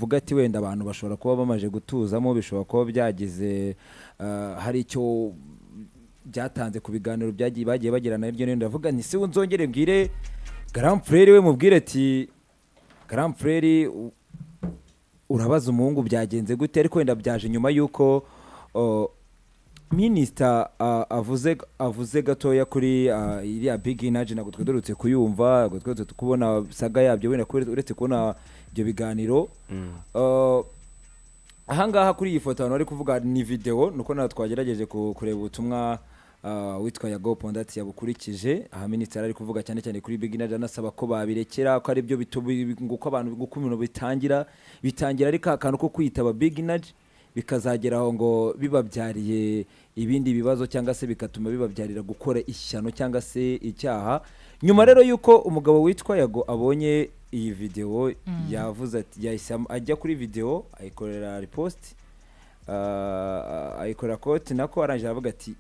avuga ati wenda abantu bashobora kuba bamaje gutuzamo bishobora kuba byagize hari icyo byatanze ku biganiro bagiye bagirana hirya no hino. Ndavuga nti se nzongere mbwire Grand Frere we mubwire ati Grand Frere urabaza umuhungu byagenze gute, ariko wenda byaje nyuma yuko Minisita avuze gatoya kuri iriya big energy ntabwo twedurutse kuyumva, ntabwo twedurutse kubona saga yabyo wenda uretse kubona ibyo biganiro. Ahangaha kuri iyi foto abantu bari kuvuga ni video, nuko natwe twagerageje kureba ubutumwa witwa Yago Pondati yabukurikije. Aha Minisitiri ari kuvuga cyane cyane kuri big energy, anasaba ko babirekera ko ari byo nguko abantu gukumira bitangira ariko akantu ko kwitaba big energy bikazageraho ngo bibabyariye ibindi bibazo cyangwa se bikatuma bibabyarira gukora ishyano cyangwa se icyaha. Nyuma rero yuko umugabo witwa Yago abonye iyi video yavuze ati ajya kuri video ayikorera repost, ayikorera quote, nako arangije avuga ati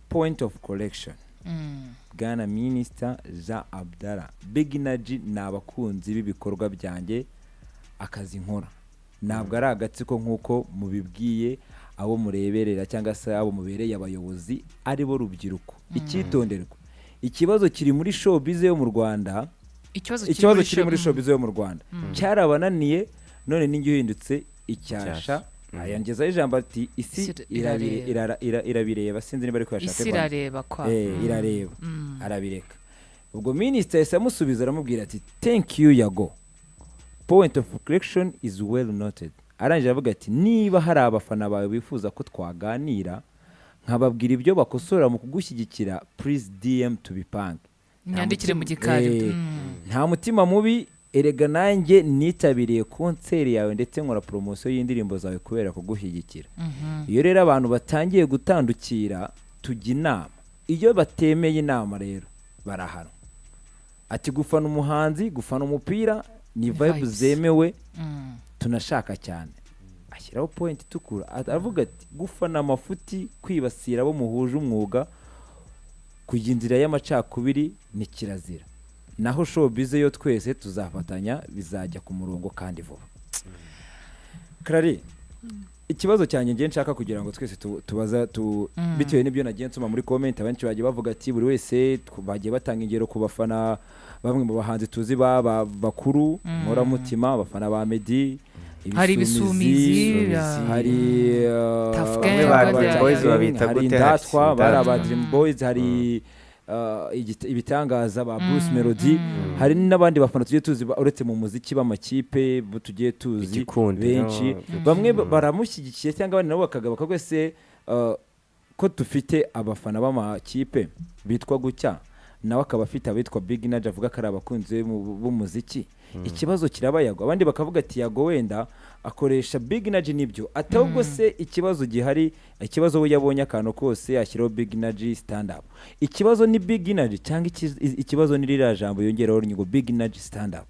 point of correction. Bwana Minister Jean Abdallah, big energy nabakunzi b'ibikorwa byanjye akazi nkora, ntabwo ari agatsiko nk'uko mubibwiye abo mureberera cyangwa se abo mubereye abayobozi ari bo rubyiruko. Icyitonderwa, ikibazo kiri muri showbiz yo mu Rwanda, ikibazo kiri muri showbiz yo mu Rwanda cyarabananiye, none ninjye uhindutse icyasha. Ayangezaho ijambo ati isi irabireba, sinzi niba ari ko yashaka irareba arabireka. Ubwo Minisitiri yahise amusubiza aramubwira ati thank you Yago, point of correction is well noted. Arangije avuga ati niba hari abafana bawe bifuza ko twaganira nkababwira ibyo bakosora mu kugushyigikira, please DM to Bipang, nyandikire mu gikari. Nta mutima mubi, erega nanjye nitabiriye konseri yawe ndetse nkora promotion y'indirimbo zawe kubera kugushyigikira. Iyo rero abantu batangiye gutandukira tujya inama, iyo batemeye inama rero barahana. Ati gufana umuhanzi, gufana umupira ni vibe zemewe tunashaka cyane. Ashyiraho point itukura, aravuga ati gufana amafuti, kwibasira abo muhuje umwuga, kujya inzira y'amacakubiri ni kirazira. Naho showbiz yo twese tuzafatanya bizajya ku murongo kandi vuba. Clary, ikibazo cyanjye ngiye nshaka kugira ngo twese tubaza bitewe n'ibyo nagiye nsoma muri comment, abenshi bagiye bavuga ati buri wese bagiye batanga ingero ku bafana bamwe mu bahanzi tuzi bakuru Nkoramutima, abafana ba Meddy, hari ibisumizi, hari boys babita hari Indatwa, bari aba Dream Boys, hari Ibitangaza ba Bruce Melody, hari n'abandi bafana tugiye tuzi uretse mu muziki b'amakipe tugiye tuzi benshi. Bamwe baramushyigikiye cyangwa abandi nabo bakagaruka kwese ko dufite abafana b'amakipe bitwa gutya, nawe akaba afite abitwa big energy avuga ko ari abakunzi b'umuziki. Ikibazo kirabayagwa, abandi bakavuga ati Yago wenda akoresha big energy nibyo atabwo se ikibazo gihari, ikibazo we yabonye akantu kose ashyiraho big energy stand up. Ikibazo ni big energy cyangwa ikibazo ni rira jambo yongeraho ngo big energy stand up?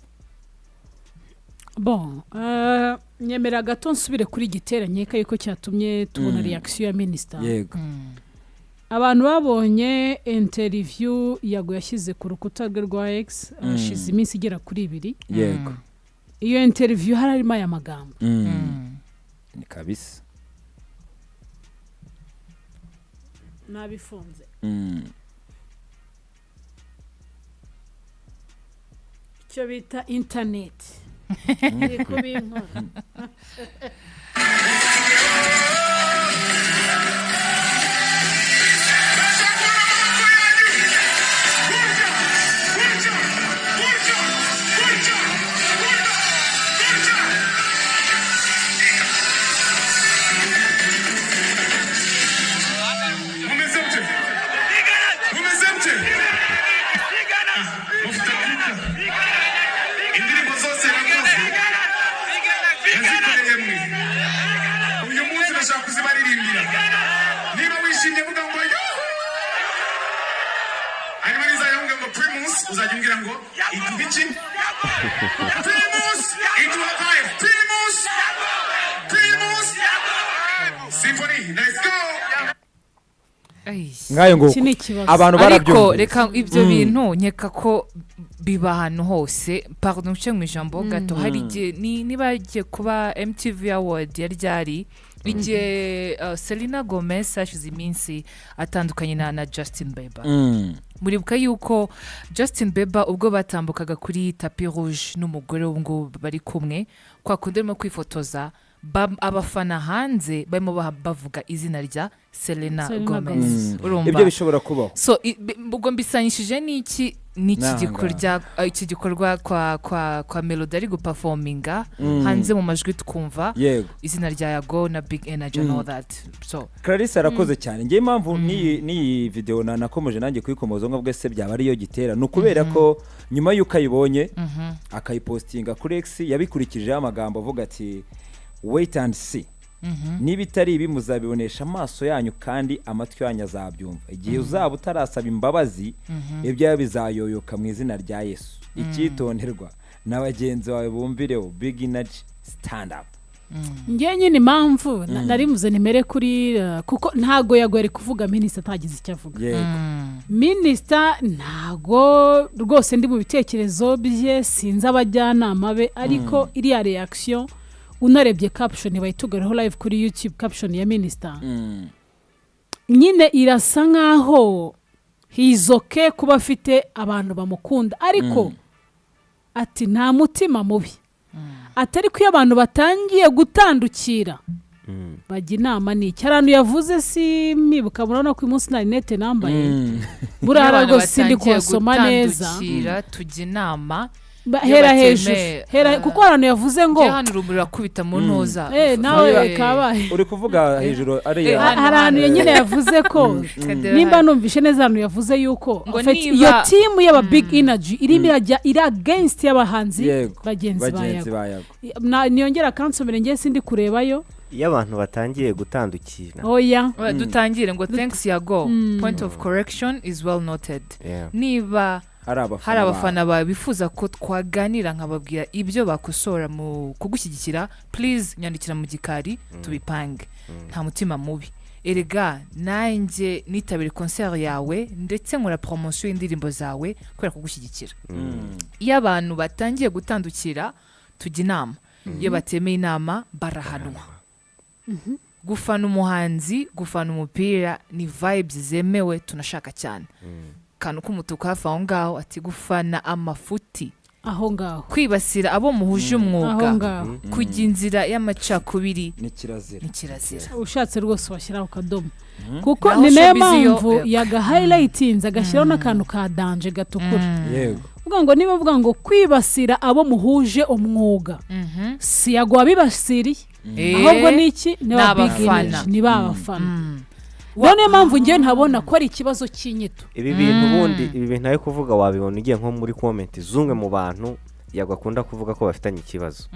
Bon, nyemera gato nsubire kuri giteranye yuko cyatumye tubona reaction ya Minister. Yego. Abantu babonye interview Yago yashyize ku rukuta rwa X ashize iminsi igera kuri 2. Yego. Iyo interview harimo aya magambo. Ni kabisa. Nabifunze. Icyo bita internet. Iri kubinkora. Uzajimbira ngo ikubiki Primus ituhaye Primus Symphony, let's go. ngayo ngo iki ni ikibazo abantu ariko barabyumvise reka ibyo bintu nkeka ko biba ahantu hose pardon nce mu ijambo gato hari igihe niba yagiye kuba MTV Award yari ryari igihe Selena Gomez hashize iminsi atandukanye na Justin Bieber muribuka yuko Justin Bieber ubwo batambukaga kuri tapi rouge n'umugore ngo bari kumwe kwa kundi arimo kwifotoza abafana hanze barimo bavuga izina rya Selena Gomez ibyo bishobora kubaho so ubwo mbisanyishije n'iki iki gikorwa kwa Melody ari guperforminga hanze mu majwi twumva izina rya Yago na Big Energy and all that so Clarisse arakoze cyane ngiye impamvu ni video nakomeje nanjye kwikomoza ngo bwese byaba ariyo gitera no kubera ko nyuma yuko ayibonye akayipostinga kuri X yabikurikije amagambo avuga ati wait and see niba itari ibi muzabibonesha amaso yanyu kandi amatwi yanyu azabyumva igihe uzaba utarasaba imbabazi ibyo bizayoyoka mu izina rya Yesu icyitonderwa n'abagenzi bawe bumvireho Big Energy stand up ngiye nyine impamvu narimuze nimere kuri kuko ntago yagwere kuvuga Minisitiri atagize icyo avuga Minisitiri ntago rwose ndi mu bitekerezo bye sinzi abajyanama be ariko iriya reaction unarebye caption bayitugareho live kuri YouTube caption ya Minisitiri nyine irasa nkaho hizoke kuba afite abantu bamukunda ariko ati nta mutima mubi atari ko abantu batangiye gutandukira bajya inama n'iki hari ahantu yavuze si mibuka murabona ko uyu munsi nari nete nambaye burara rwose sindi kuhasoma neza tujya inama hera hejuru kuko abantu yavuze ngo hano urumuri rakubita mu ntoza nawe kabaye uri kuvuga hejuru ari hari ahantu nyine yavuze ko nimba numvishe neza ahantu yavuze yuko iyo timu y'aba Big Energy irimo iri against y'abahanzi bagenzi bayago niyongera kansomere ngiye sindi kurebayo iyo abantu batangiye gutandukira oya dutangire ngo thanks Yago point of correction is well noted niba hari abafana bawe bifuza ko twaganira nkababwira ibyo bakosora mu kugushyigikira please nyandikira mu gikari tubipange nta mutima mubi erega nanjye nitabire concert yawe ndetse nkora promotion y'indirimbo zawe kubera kugushyigikira iyo abantu batangiye gutandukira tujya inama iyo batemeye inama barahanwa gufana umuhanzi gufana umupira ni vibes zemewe tunashaka cyane kantu k'umutuku hafi aho ngaho ati gufana amafuti aho ngaho kwibasira abo muhuje umwuga aho ngaho kujya inzira y'amacakubiri ni kirazira ushatse rwose washyiraho kadomo kuko ni nayo mpamvu yaga highlightinze agashyiraho n'akantu ka danje gatukura uvuga ngo niba uvuga ngo kwibasira abo muhuje umwuga si Yago wabibasiriye ahubwo n'iki ni ba Big Energy ni ba bafana niyo mpamvu ngiye ntabona ko ari ikibazo cy'inyito ibi bintu ayo kuvuga wabibona ugiye nko muri comment zumwe mu bantu Yago akunda kuvuga ko bafitanye ikibazo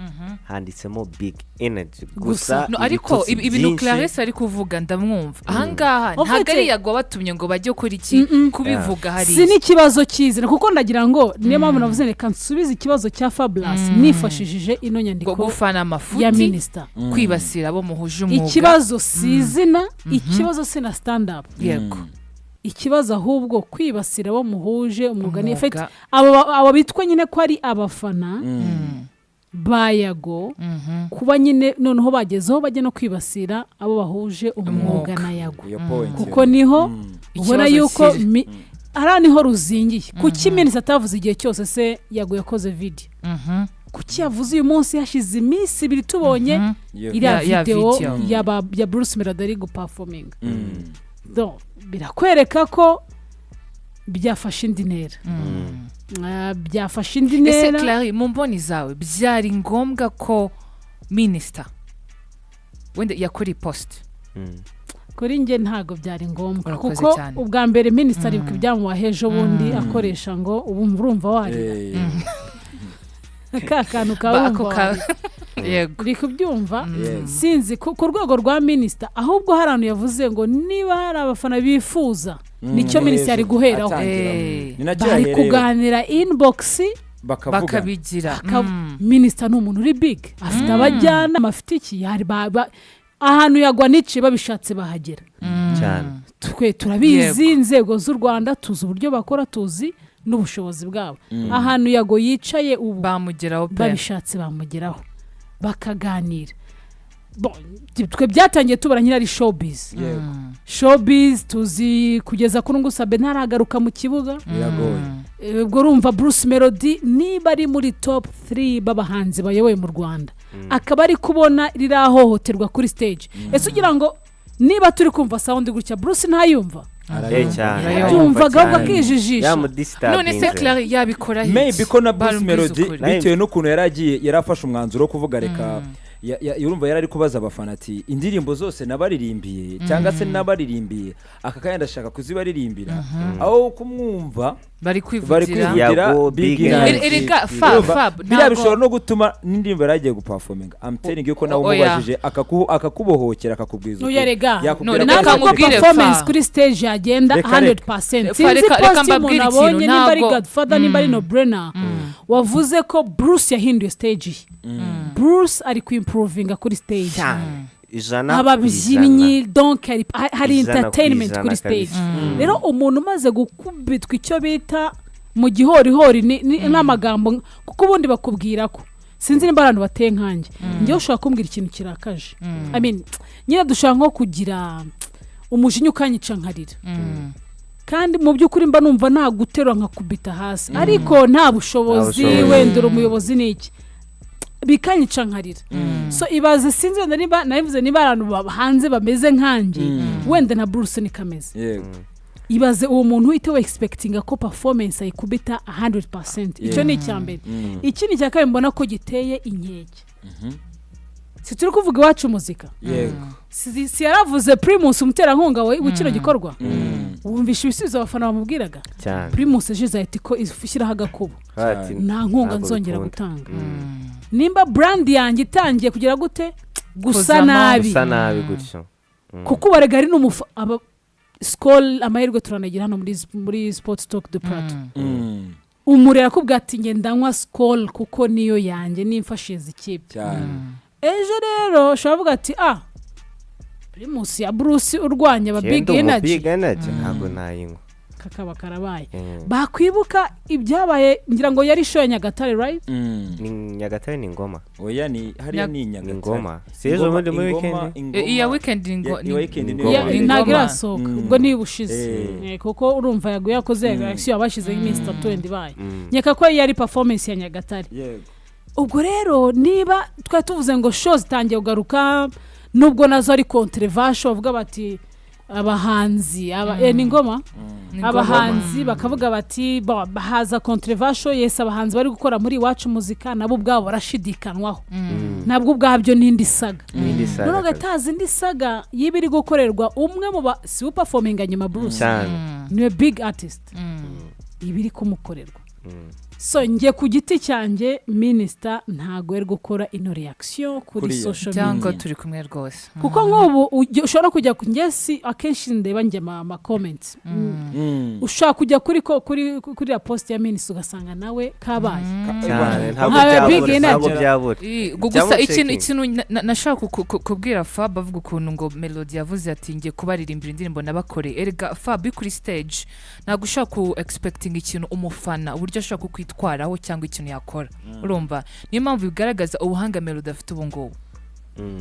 handitsemo Big Energy gusa ariko ibintu Clarisse ari kuvuga ndamwumva ahangaha ntabwo ari Yago batumye ngo bajye kuri iki kubivuga hari si n'ikibazo cyizina kuko ndagira ngo niyo mpamvu navuze reka nsubize ikibazo cya Fabulous nifashishije ino nyandiko gufana amafuti ya Minisitiri kwibasira abo muhuje umwuga ikibazo sizina ikibazo sina stand up yego ikibazo ahubwo kwibasira abo muhuje umwuga ni effect abo bitwa nyine ko ari abafana ba Yago kuba nyine noneho bagezeho bajya no kwibasira abo bahuje umwuga na Yago kuko niho ubona yuko ara niho ruzingiye kuki Minisitiri atavuze igihe cyose se Yago yakoze video kuki yavuze uyu munsi hashize iminsi ibiri tubonye iriya video ya Bruce Melody ari guperforming birakwereka ko byafashe indi ntera byafashe indi ntera ese Clary mu mboni zawe byari ngombwa ko Minisitiri wenda yakora post kuri njye ntago byari ngombwa kuko ubwa mbere Minisitiri yuko ibyamuha ejo bundi akoresha ngo ubu urumva warira kakantu kawumva yego uri kubyumva sinzi ku rwego rwa Minisitiri ahubwo hari ahantu yavuze ngo niba hari abafana bifuza nicyo Minisitiri ari guheraho bari kuganira inbox bakabigira Minisitiri ni umuntu uri big afite abajyana afite iki ahantu yagwa niciye babishatse bahagera twe turabizi inzego z'u Rwanda tuzi uburyo bakora tuzi n'ubushobozi bwabo ahantu Yago yicaye ubu bamugeraho babishatse bamugeraho bakaganira twe byatangiye tubara nyine ari showbiz tuzi kugeza kuri ngo Sabe ntaragaruka mu kibuga ubwo urumva Bruce Melody niba ari muri top 3 b'abahanzi bayoboye mu Rwanda akaba ari kubona rirahohoterwa kuri stage ese ugira ngo niba turi kumva sound gutya Bruce ntayumva yumvaga ahubwo akijijisha none se Claire yabikora maybe ko na Bruce Melody bitewe n'ukuntu yarafashe umwanzuro wo kuvuga reka urumva yari ari kubaza abafana ati indirimbo zose nabaririmbiye cyangwa se nabaririmbiye aka kanya ndashaka kuzibaririmbira aho kumwumva bari kwivugira erega fab biriya bishobora no gutuma n'indirimbo yaragiye guperforminga I'm telling you ko nawe umubajije akakubohokera akakubwiza yakubwira performance kuri stage yagenda 100% sinzi post umuntu abonye nimba ari Godfather nimba ari No Brainer wavuze ko Bruce yahinduye stage Bruce ari kuimprovinga kuri stage ababyinnyi donc hari entertainment kuri stage rero umuntu umaze gukubitwa icyo bita mu gihorihori n'amagambo kuko ubundi bakubwira ko sinzi nimba abantu bateye nkanjye njyewe ushobora kumbwira ikintu kirakaje I mean nyine dushaka nko kugira umujinya ukanyica nkarira kandi mu by'ukuri mba numva naguterwa nkakubita hasi ariko nta bushobozi wendera umuyobozi n'iki bikanyica nkarira so ibaze sinzi niba nabivuze niba abantu hanze bameze nkanjye wenda na Bruce ni kameze ibaze uwo muntu uhite we expectinga ko performance ayikubita 100% icyo ni icyambere ikindi cya kabiri mbona ko giteye inkeke si turi kuvuga iwacu muzika si yaravuze Primus umuterankunga we gukino gikorwa wumvisha ibisubizo abafana bamubwiraga Primus ejo ahita ko ishyiraho agakubo nta nkunga nzongera gutanga nimba brand yanjye itangiye kugira gute gusa nabi gutyo kuko barega ari aba school amahirwe turanagira hano muri Sports Talk de Prato umurera kubwa ati ngendanywa school kuko niyo yanjye nimfashize ikipe ejo rero shavuga ati Primus ya Bruce urwanya aba big energy ntabwo nayingo kakaba karabaye bakwibuka ibyabaye ngira ngo yari show ya Nyagatare right ni Nyagatare ni ngoma oya ni hariya ni Nyagatare ngoma sejo muri mu weekend iya weekend ni nagira soka ubwo ni bushize kuko urumva Yago yakoze action abashize iminsi 20 baye nyeka ko yari performance ya Nyagatare ubwo rero niba twa tuvuze ngo show zitangiye kugaruka nubwo nazo ari controversial bavuga bati abahanzi ni ngoma abahanzi bakavuga bati bahaza controversial yes abahanzi bari gukora muri iwacu muzika nabo ubwabo barashidikanwaho nabwo ubwabyo n'indi saga none gatazi indi saga yibiri gukorerwa umwe mu si performing nyuma Bruce ni big artist ibiri kumukorerwa so ngiye ku giti cyanjye Minisitiri ntago ari gukora ino reaction kuri social media cyangwa turi kumwe rwose kuko nk'ubu ushobora kujya ku ngesi akenshi ndeba njye ma comments ushaka kujya kuri ya post ya Minisitiri ugasanga nawe kabaye ntabwo byabura gusa ikintu nashaka kubwira Fab avuga ukuntu ngo Melody yavuze ati ngiye kubaririmbira indirimbo nabakore erega Fab kuri stage ntago ushaka ku expecting ikintu umufana uburyo ashaka kwitwaraho cyangwa ikintu yakora urumva niyo mpamvu bigaragaza ubuhanga Melody afite ubu ngubu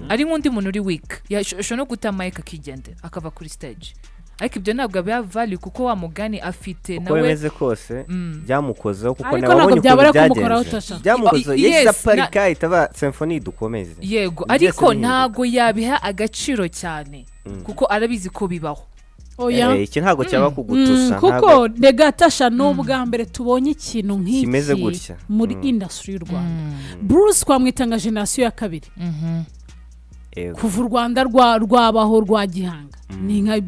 ari nk'undi muntu uri weak yashobora no guta mic akigende akava kuri stage ariko ibyo ntabwo biba value kuko wa mugani afite nawe bimeze kose byamukozeho kuko nawe wabonye ukuntu byagenze byamukozeho yesa parika itaba symphony dukomeze yego ariko ntago yabiha agaciro cyane kuko arabizi ko bibaho iki ntago cyaba kugutusha kuko Gacaca n'ubwa mbere tubonye ikintu nk'iki muri industry y'u Rwanda Bruce kwamwitanga generation ya kabiri kuva u Rwanda rwabaho rwa gihanga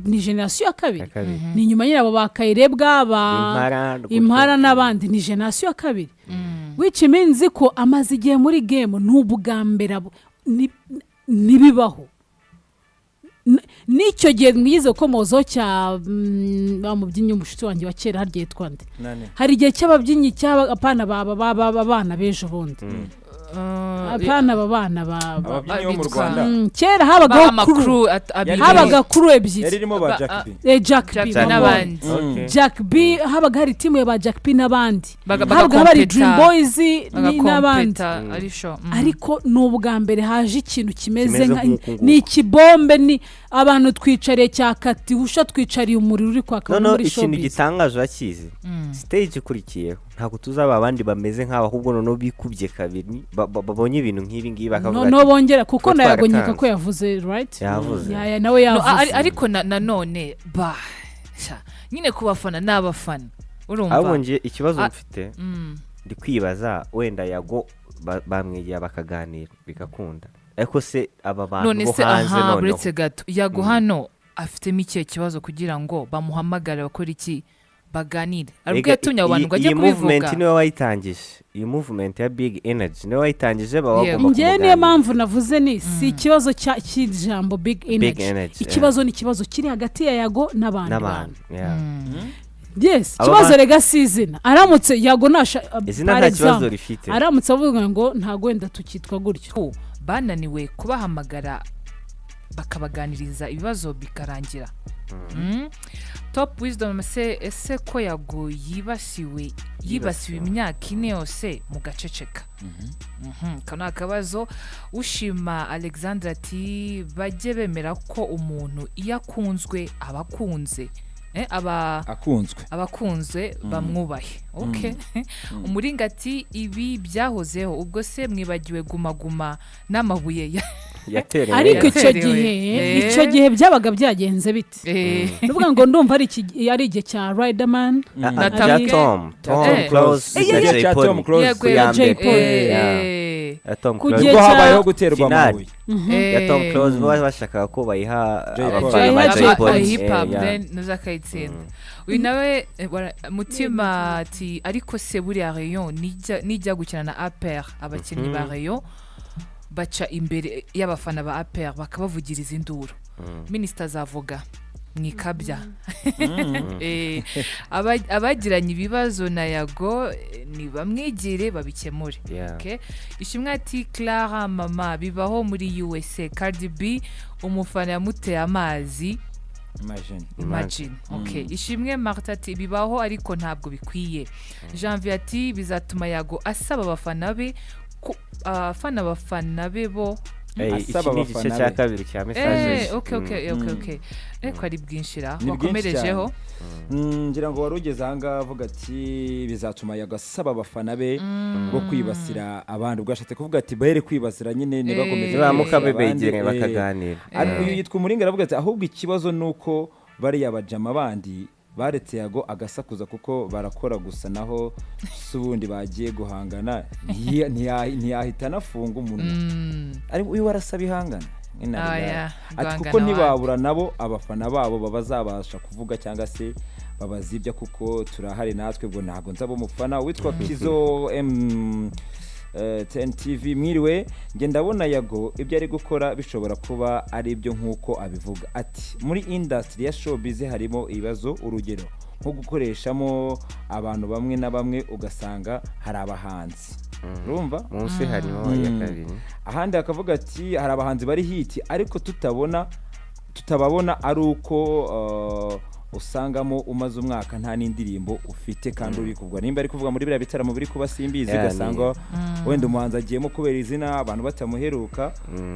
ni generation ya kabiri ni nyuma y'abo bakayirebwa impara n'abandi ni generation ya kabiri which means ko amaze igihe muri game n'ubwa mbere nibibaho nicyo gihe mwize ko mozo cya bamubyinnye umushitsi wanjye wa kera hargiye twande hari igihe cy'ababyinnyi cy'abana baba bejo bundi apana abana ababyinnyi bo mu Rwanda kera habaga crew ebyiri yari irimo ba Jack B Jack B n'abandi Jack B habaga hari timu ya Jack B n'abandi habaga hari Dream Boys n'abandi ariko n'ubwa mbere haje ikintu kimeze ni ikibombe ni abantu twicariye cyakati husha twicariye umuriro uri kwaka muri showbiz ikintu gitangaje akizi stage ikurikiyeho ntabwo tuzaba abandi bameze nk'aba ahubwo noneho bikubye kabiri babonye ibintu nk'ibi ngibi bakavuga no bongera kuko nayagonyeka ko yavuze right yavuze nawe yavuze ariko nanone nyine kubafana n'abafana urumva abonye ikibazo mfite ndi kwibaza wenda Yago bamwegera bakaganira bigakunda ariko se aba bantu bo hanze none buretse gato Yago hano afitemo ikihe kibazo kugira ngo bamuhamagare bakora iki baganire ariko yatumye abantu ngo ajye kubivuga iyi movement niwe wayitangije iyi movement ya big energy niwe wayitangije bagomba njye niyo mpamvu navuze ni si ikibazo cy'ijambo big energy ikibazo ni ikibazo kiri hagati ya Yago n'abantu yes ikibazo rega season aramutse Yago nasha izina nta kibazo rifite aramutse avuga ngo ntago wenda tukitwa gutyo bananiwe kubahamagara bakabaganiriza ibibazo bikarangira Top Wisdom ese ko Yago yibasiwe imyaka 4 yose mu gaceceka kana akabazo ushima Alexandra ati bajye bemera ko umuntu iyakunzwe abakunze abakunzwe bamwubahe okay umuringa ati ibi byahozeho ubwo se mwibagiwe guma n'amabuye ariko icyo gihe byabaga byagenze bite nuvuga ngo ndumva ari igihe cya Riderman na Tom Close ya Jay Close ubwo habayeho guterwa amabuye ya Tom Close bashakaga ko bayiha hip hop then nuzakayitsinda uyu nawe mutima ati ariko se buriya Rayon nijya gukina na APR abakinnyi ba Rayon baca imbere y'abafana ba APR bakabavugiriza induru Minisitiri azavuga mwikabya abagiranye ibibazo na Yago ni bamwegere babikemure okay ishimwe ati Clara mama bibaho muri USA Cardi B umufana yamuteye amazi imagine okay ishimwe Martha ati bibaho ariko ntabwo bikwiye Janvier ati bizatuma Yago asaba abafana be abafana be bo asaba abafana cya kabiri cya message okay eko ari bwinshira wakomerejeho ngira ngo warugeze hanga avuga ati bizatuma Yago asaba abafana be bo kwibasira abantu bwashatse kuvuga ati bare kwibasira nyine nibakomeje bamukabebegere bakaganira uyu yitwa umuringa aravuga ati ahubwo ikibazo nuko bari yabajama bandi baretse Yago agasakuza kuko barakora gusa naho subundi bagiye guhangana ntiyahita nafunga umunwa ariko uyu warasaba ihangana ati kuko ntibabura nabo abafana babo babazabasha kuvuga cyangwa se babazibya kuko turahari natwe bwo ntago nzabo mufana witwa Kizo TV mwiriwe nge ndabona Yago ibyo ari gukora bishobora kuba ari ibyo nkuko abivuga ati muri industry ya showbiz harimo ibibazo urugero nko gukoreshamo abantu bamwe na bamwe ugasanga hari abahanzi urumva munsi harimo ya kabiri ahandi akavuga ati hari abahanzi bari hiti ariko tutababona ari uko usangamo umaze umwaka nta n'indirimbo ufite kandi uri kuvugwa nimba ari kuvuga muri biriya bitaramo biri kuba simbizi gasanga wenda umuhanzi agiyemo kubera izina abantu batamuheruka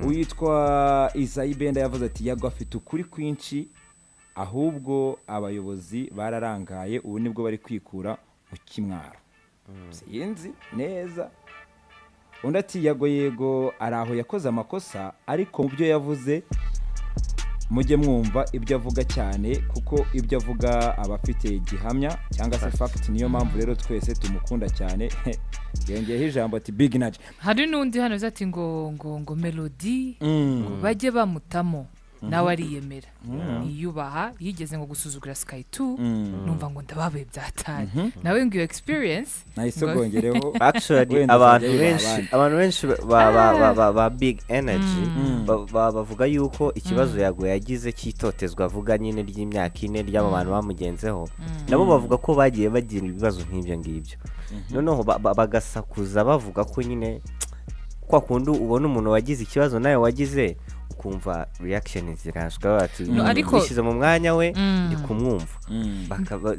uyitwa Isayi Benda yavuze ati Yago afite ukuri kwinshi ahubwo abayobozi bararangaye ubu nibwo bari kwikura mu kimwaro sinzi neza undi ati Yago yego araho yakoze amakosa ariko mu byo yavuze mujye mwumva ibyo avuga cyane kuko ibyo avuga abafite gihamya cyangwa se fact niyo mpamvu rero twese tumukunda cyane yongeyeho ijambo ati big energy hari n'undi hano zati ngo melody ngo bajye bamutamo nawe ariyemera yiyubaha yigeze ngo gusuzugura Sky 2 numva ngo ndababaye byatanye nawe ngo experience nayisogongereho actually abantu benshi ba big energy bavuga yuko ikibazo Yago yagize cyitotezwa avuga nyine ry'imyaka 4 ry'aba bantu bamugenzeho nabo bavuga ko bagiye bagira ibibazo nk'ibyo ngibyo noneho bagasakuza bavuga ko nyine kwa kundi ubona umuntu wagize ikibazo nawe wagize ukumva reaction zirashwa bati bishyize mu mwanya we ndi kumwumva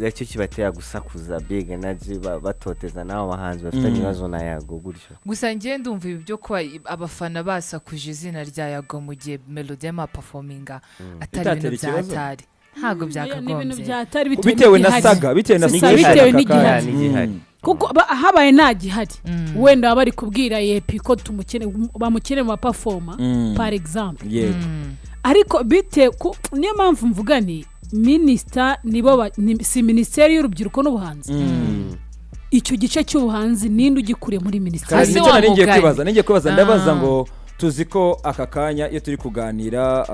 icyo kibatera gusakuza big energy batoteza n'abo bahanzi bafite ibibazo na Yago gutyo. Gusa ngiye ndumva ibi byo kuba abafana basakuje izina rya Yago mu gihe melody ma performinga atari ibintu byatari ntago byakagombye bitewe na saga bitewe n'igihari kuko habaye nta gihari wenda baba bari kubwira yepi ko bamukene mu performa par exemple ariko bite niyo mpamvu mvuga ni minisita nibo si minisiteri y'urubyiruko n'ubuhanzi icyo gice cy'ubuhanzi ninde ugikuriye muri minisiteri ningiye kwibaza ndabaza ngo tuzi ko aka kanya iyo turi kuganira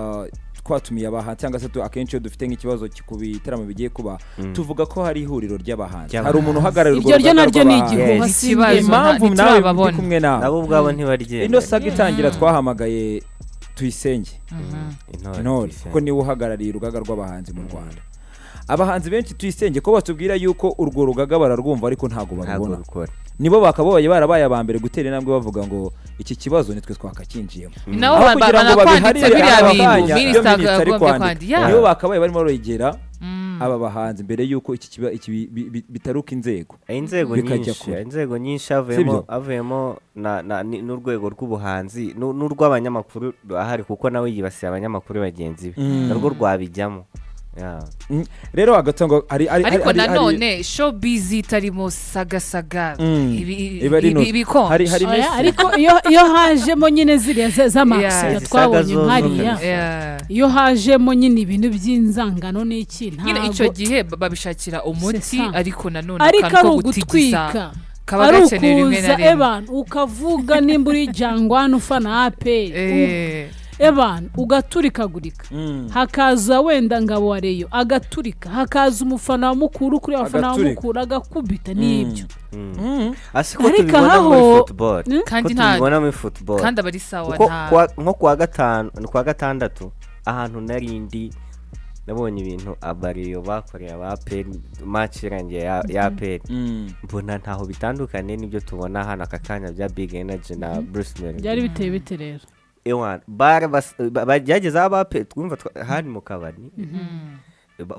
twatumiye abahanzi cyangwa se akenshi iyo dufite nk'ikibazo ku bitaramo bigiye kuba tuvuga ko hari ihuriro ry'abahanzi hari umuntu uhagarariye urwo rwego naryo ni igihuha impamvu nawe ndi kumwe nawe nabo ubwabo ntibaryenda ino saga itangira twahamagaye Tuyisenge intore kuko niwe uhagarariye urugaga rw'abahanzi mu Rwanda. Abahanzi benshi Tuyisenge ko batubwira yuko urwo rugaga bararwumva ariko ntago barubona nibo bakaboye barabaye abambere gutera intambwe bavuga ngo iki kibazo nitwe twakakinjiyemo nabo banakwanditse biriya bintu Minisitiri kwandika nibo bakabaye barimo barogera aba bahanzi mbere yuko iki bitaruka inzego nyinshi avuyemo n'urwego rw'ubuhanzi n'urw'abanyamakuru ahari kuko nawe yibasiye abanyamakuru bagenzi be narwo rwabijyamo. Rero agatongo ariko nanone showbiz itarimo sagasaga ariko iyo hajemo nyine ziriya z'amakuru twabonye nkariya iyo hajemo nyine ibintu by'inzangano n'iki ntabwo icyo gihe babishakira umuti ariko nanone ari ugutwika ari ukuza ukavuga nimba uri jangwana ufana ape ugaturikagurika hakaza wenda ngabo wa Reyo agaturika hakaza umufana wa Mukuru kuri abafana wa Mukuru agakubita n'ibyo ariko tubibona muri football kandi tubibona muri football kandi abari sawa nko kwa gatandatu ahantu narindi nabonye ibintu abariyo bakoreye abape match irangiye ya pe mbona ntaho bitandukanye n'ibyo tubona hano aka kanya bya big energy na Bruce Melody byari biteye bite rero bageze abape twumva hari mu kabari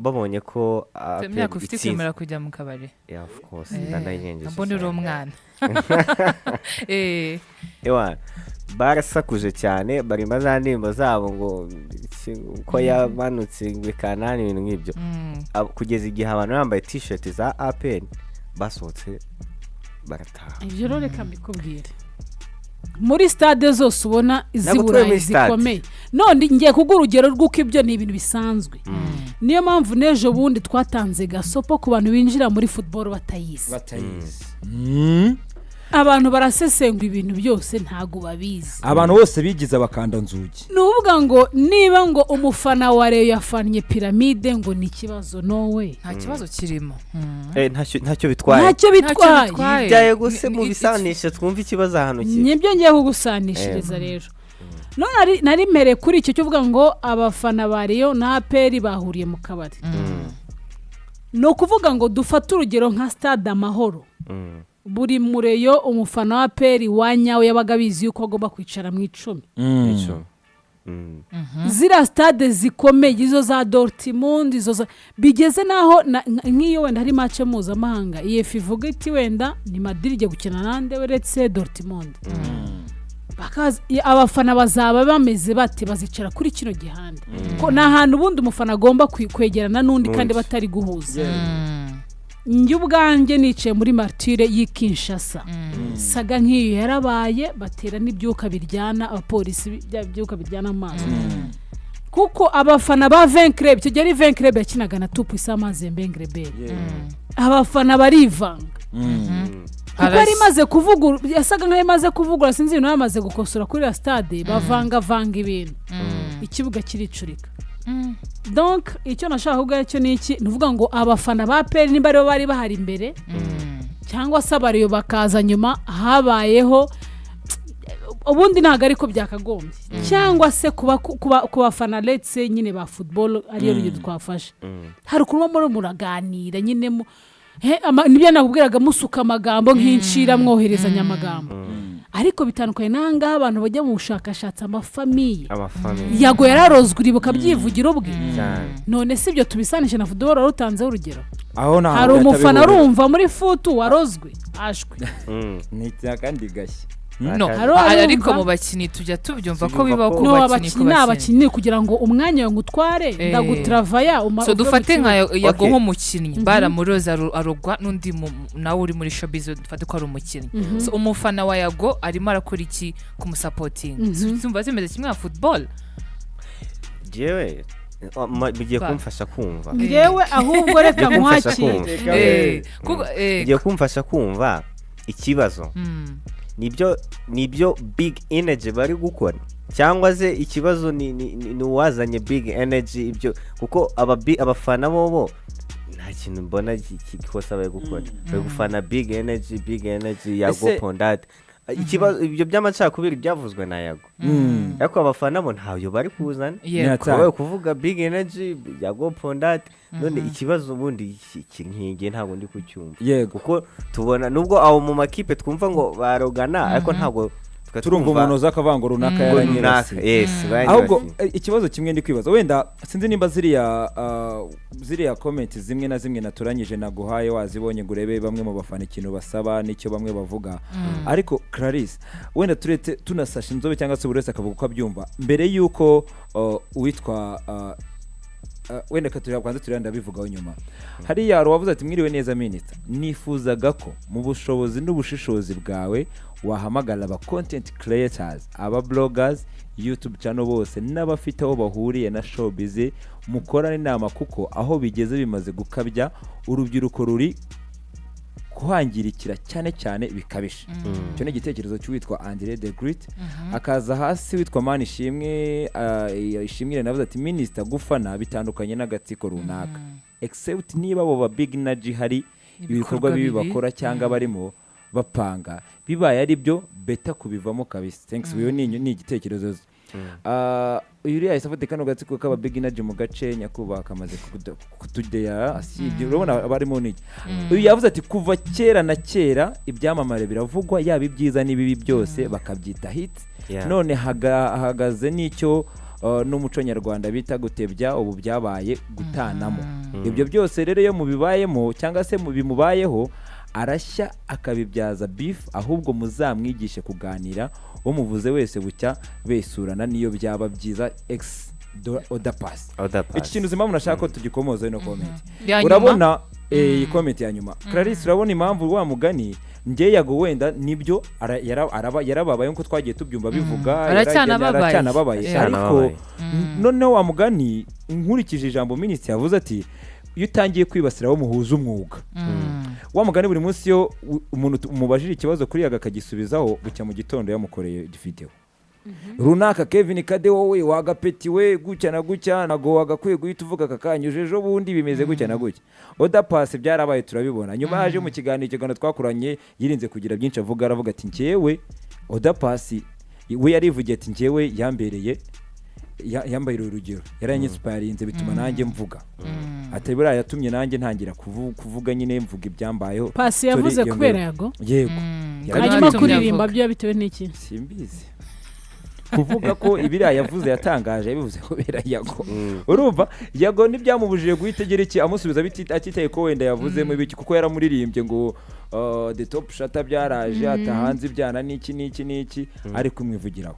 babonye ko imyaka ufite kwemera kujya mu kabari of course ndanayengeje mbona uri umwana barasakuje cyane bari mazandimbo zabo ngo ko yamanutse ngwikanani ibintu nk'ibyo kugeza igihe abantu bambaye t-shirt za APN basohotse barataha. Ibyo rero reka mbikubwire muri stade zose ubona iziburayi zikomeye none ngiye kuguha urugero rw'uko ibyo ni ibintu bisanzwe niyo mpamvu n'ejo bundi twatanze gasopo ku bantu binjira muri football batayizi abantu barasesengwa ibintu byose ntago babizi abantu bose bigize abakanda nzugi nuvuga ngo niba ngo umufana wa Reyo yafanye piramide ngo ni kibazo nowe nta kibazo kirimo ntacyo bitwaye byaye guse mu bisanisha twumva ikibazo ahantu kiri nibyo ngiye kugusanishiriza rero none nari mere kuri icyo cyuvuga ngo abafana ba Reyo na APR bahuriye mu kabari no kuvuga ngo dufate urugero nka Stade Amahoro buri mureyo umufana wa APR wanyawe yabaga bizi yuko agomba kwicara mu 10 zira stade zikomeye izo za Dortmund izo bigeze naho nk'iyo wenda hari match mpuzamahanga EF ivuga iti wenda ni Madrid gukina nande weretse Dortmund bakaza abafana bazaba bameze bate bazicara kuri kino gihande ko na hantu ubundi umufana agomba kwegerana n'undi kandi batari guhuza njye ubwanjye nicaye muri martire y'Kinshasa saga nk'iyo yarabaye batera n'ibyuka biryana abapolisi byuka biryana amazi kuko abafana ba 20 club icyo gihe 20 club yakinaga na tupu isamaze mbengrebel abafana barivanga kuko ari maze kuvugura yasaga nkaho maze kuvugura sinzi ibintu yamaze gukosora kuri la stade bavanga ibintu ikibuga kiricurika donc icyo nashaka kuvuga cyo niki nuvuga ngo abafana ba APR nimba rero bari bahari imbere cyangwa se abariyo bakaza nyuma habayeho ubundi ntago ariko byakagombye cyangwa se kubafana let's say nyine ba football ariyo ryo twafashe hari kuruma muri muraganira nyine nibyo nakubwiraga musuka amagambo nk'incira mwoherezanya amagambo ariko bitandukanye n'ahangaha abantu bajya mu bushakashatsi amafamiye Yago yararozwe uribuka byivugiro bwe none si ibyo tubisanisha na football warutanzeho urugero hari umufana arumva muri futu warozwe ashwe ni kandi gashya ariko mu bakinnyi tujya tubyumva ko bibaho ku bakinnyi kugira ngo umwanya wawe ngutware ndagutravaya so dufate nka Yago nk'umukinnyi baramuroza arogwa n'undi nawe uri muri showbiz dufate ko ari umukinnyi so umufana wa Yago arimo arakora iki kumusapotinga zumva zimeze kimwe na football jewe bigiye kumfasha kumva yewe ahubwo reka mwakire bigiye kumfasha kumva ikibazo nibyo big energy bari gukora cyangwa se ikibazo ni uwazanye big energy ibyo kuko abafana bobo nta kintu mbona kikosa bari gukora bari gufana big energy Yago Pondate ikibazo ibyo by'amacakubiri byavuzwe na Yago ariko abafana bo ntayo bari kuzana bari kuvuga big energy Yago Pondate none ikibazo ubundi kinkinge ntabwo ndi kucyumva kuko tubona nubwo aho mu makipe twumva ngo barogana ariko ntabwo turumva umuntu uzakavango runaka yaranyerase ahubwo ikibazo kimwe ndi kwibaza wenda sinzi nimba ziriya comment zimwe na zimwe naturanyije naguhaye wazibonye ngo urebe bamwe mu bafana ikintu basaba nicyo bamwe bavuga ariko Clarisse wenda turetse tunasasha inzobe cyangwa se buri wese akavuga uko abyumva mbere yuko uwitwa wenda katurira kwanza turenda bivugaho nyuma hari yaro wavuze ati mwiriwe neza Minisitiri nifuzaga ko mu bushobozi n'ubushishozi bwawe wahamagara aba content creators aba bloggers YouTube channel bose n'abafite aho bahuriye na showbiz mukorane inama kuko aho bigeze bimaze gukabya urubyiruko ruri kuhangirikira cyane bikabisha cyo ni igitekerezo cy'uwitwa Andre the Great akaza hasi witwa Manishimwe ishimwire navuze ati Minisitiri gufana bitandukanye n'agatsiko runaka except niba abo ba big energy hari ibikorwa bibi bakora cyangwa barimo bapanga bibaye ari byo beta kubivamo kabisa thanks wewe ni igitekerezo uyu yahise afite kano gatsiko k'aba big energy mu gace nyakubaka kamaze kutudeya asibye urabona barimo niki uyu yavuze ati kuva kera na kera ibyamamare biravugwa yaba ibyiza n'ibibi byose bakabyita hit none hagaze n'icyo n'umuco nyarwanda bita gutebya ubu byabaye gutanamo ibyo byose rero iyo mubibayemo cyangwa se bimubayeho arashya akabibyaza beef ahubwo muzamwigishe kuganira wo muvuze wese bucya besurana niyo byaba byiza x oda pass iki kintu zimwe nashaka ko tugikomoza ino comment urabona iyi comment ya nyuma Clarisse urabona impamvu wa mugani nge Yago wenda nibyo yarababaye nko twagiye tubyumva bivuga aracyanababaye ariko none wa mugani nkurikije ijambo Minisitiri yavuze ati iyo utangiye kwibasira wo muhuza umwuga wa mugani buri munsi yo umuntu umubajije ikibazo kuri Yago akagisubizaho bucya mu gitondo yamukoreye video runaka Kevin Kade wowe wagapetiwe gucya na gucya nago wagakwiye guhita uvuga kakanyuje ejo bundi bimeze gucya na gucya oda pass byarabaye turabibona nyuma yaje mu kiganiro twakuranye yirinze kugira byinshi aravuga ati ngewe oda pass we yarivugiye ati ngewe yambereye yambaye urugero yaranyinspirinze bituma nanjye mvuga ati buriya yatumye nanjye ntangira kuvuga nyine mvuga ibyambayeho Pasi yavuze kubera Yago yego hanyuma kuririmba byo bitewe n'iki simbizi kuvuga ko ibiriya yavuze yatangaje yabivuze kubera Yago urumva Yago n'ibyamubujije guhitegera iki amusubiza atitaye ko wenda yavuzemo ibiki kuko yaramuririmbye ngo the top shata byaraje atahanze ibyana n'iki ari kumwivugiraho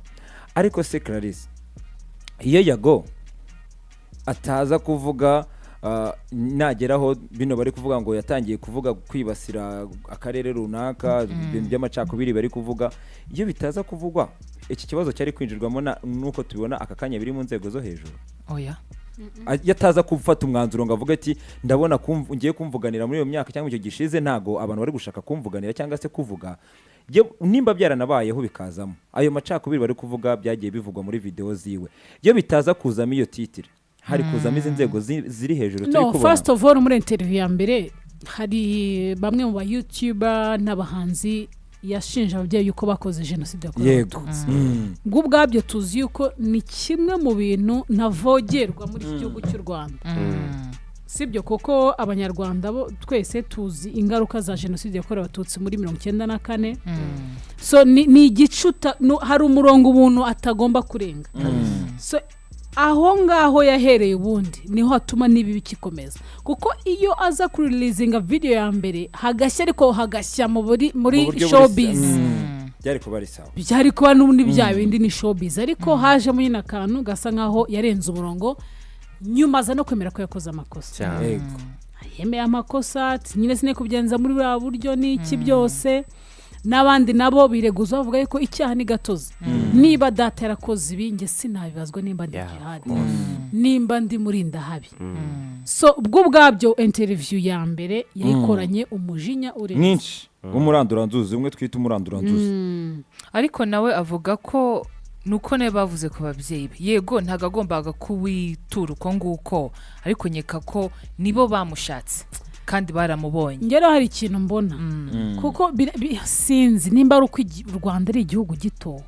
ariko se Clarisse iyo Yago ataza kuvuga nageraho bino bari kuvuga ngo yatangiye kuvuga kwibasira akarere runaka by'amacakubiri bari kuvuga iyo bitaza kuvugwa iki kibazo cyari kwinjirwamo nuko tubibona aka kanya biri mu nzego zo hejuru oya yataza gufata umwanzuro ngo avuga ati ndabona ngiye kumvuganira muri iyo myaka cyangwa icyo gishize ntago abantu bari gushaka kumvuganira cyangwa se kuvuga nimba byaranabayeho bikazamo ayo macakubiri bari kuvuga byagiye bivugwa muri video ziwe iyo bitaza kuzamo iyo titire hari kuzamo izi nzego ziri hejuru turi kubona first of all muri interview ya mbere hari bamwe mu ba YouTuber n'abahanzi yashinja ababyeyi yuko bakoze jenoside yakorewe Abatutsi ngo ubwabyo tuzi yuko ni kimwe mu bintu ntavogerwa muri iki gihugu cy'u Rwanda sibyo kuko abanyarwanda bo twese tuzi ingaruka za jenoside yakorewe abatutsi muri 1994 so ni igicuta hari umurongo umuntu atagomba kurenga so aho ngaho yahereye ubundi niho hatuma nibi bikikomeza kuko iyo aza kureleasinga video ya mbere hagashya ariko hagashya muri showbiz byari kuba n'ubundi bya bindi ni showbiz ariko haje muri nakantu gasa nkaho yarenze umurongo nyuma aza no kwemera ko yakoze amakosa yemeye amakosa nyine sine kubyenza muri bwa buryo n'iki byose n'abandi nabo bireguza bavuga ko icyaha ni gatozi niba data yarakoze ibi nge sinabibazwa nimba ndi jihad nimba ndi murinda habi so ubwo bwabyo interview ya mbere yayikoranye umujinya mwinshi umuranduranzuzi umwe twita umuranduranzuzi ariko nawe avuga ko nuko ne bavuze ku babyeyi yego ntago agombaga kuwitura uko nguko ariko nyeka ko nibo bamushatse kandi baramubonye ngero hari ikintu mbona kuko sinzi nimba ari uko u Rwanda ari igihugu gito